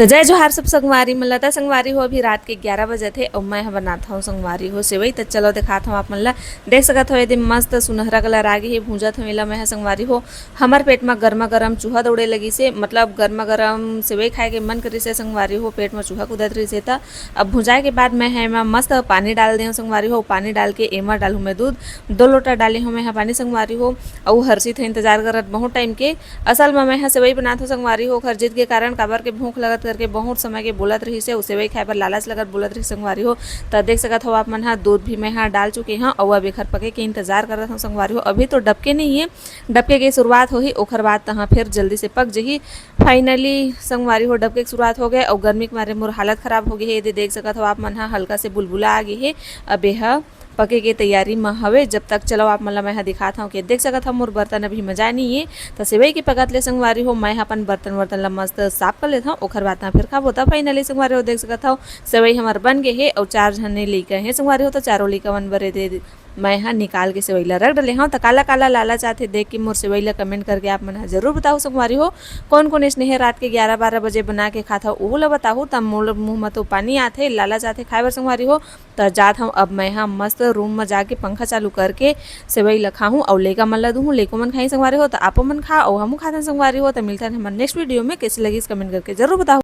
तो जय जोहार सब संगवारी मन ला संगवारी हो। अभी रात के 11 बजे थे और मैं बनाता हूँ संगवारी हो सेवई। तो चलो दिखाता हूँ आप मन ला। देख सकत हो एकदम मस्त सुनहरा कलर आ गई है भूंजा थमेला मैं संगवारी हो। हमार पेट में गर्मा गर्म चूहा दौड़े लगी से, मतलब गर्मा गर्म सेवई खाए के मन करी से संगवारी हो। पेट में चूहा कूदत रही से। अब भुजाए के बाद मैं एमा मस्त पानी डाल दे संगवारी हो। पानी डाल के एमा डालू मैं दूध 2 लोटा डाले हूँ मैं पानी संगवारी हो। और हर्षित है इंतजार करत बहुत टाइम के। असल में मैं सेवई बनात हूँ संगवारी हो। खरजित के कारण काबर के भूख लगत करके बहुत समय के बोलत रही से सेवई खाए पर लालच लगत बोलत रही संगवारी हो। तो देख सकत हो आप मन हा दूध भी मैं डाल चुके हैं और अब एखर पके के इंतजार करत हूँ संगवारी हो। अभी तो डबके नहीं है, डबके की शुरुआत होही ओखर बाद तहाँ फिर जल्दी से पक जही। फाइनली संगवारी हो डबके की शुरुआत हो गए और गर्मी के मारे मोर हालत खराब हो गई है। ये देख सकत हो आप मन हा हल्का से बुलबुला आ गई है। अब यह पके के तैयारी में हवे। जब तक चलो आप मन ला मैं दिखाता हूँ कि देख सकत हो मोर बर्तन अभी मजा नहीं है। तो सेवई के पकत ले संगवारी हो मैं अपन बर्तन वर्तन ला मस्त साफ कर लेता हूँ। ओखर बाद फिर खाबो। तो फाइनली संगवारी हो देख सकत हो सेवई हमार बन गए है और 4 झने लइका है संगवारी हो। तो चारों लइका मन बरे दे मैं यहाँ निकाल के सेवई ला रख डले हाँ। तो काला काला लाला चाहते देख के मोर सेवई ला कमेंट करके आप मन जरूर बताओ संगवारी हो कौन कौन स्नेह रात के 11-12 बजे बना के खाता ओहो ला बताओ। तब मोर मुँह में तो पानी आते लाला चाहते खाए बर संगवारी हो। तो जात हूँ अब मैं यहाँ मस्त रूम में जाके पंखा चालू करके सेवई ला खाऊँ और लेका मन ला दूँ। लेको मन खाई संगवारी हो। तो आपो मन खा और हम खाता संगवारी हो। तो मिलता है हमारे नेक्स्ट वीडियो में। कैसी लगी इस कमेंट करके जरूर बताओ।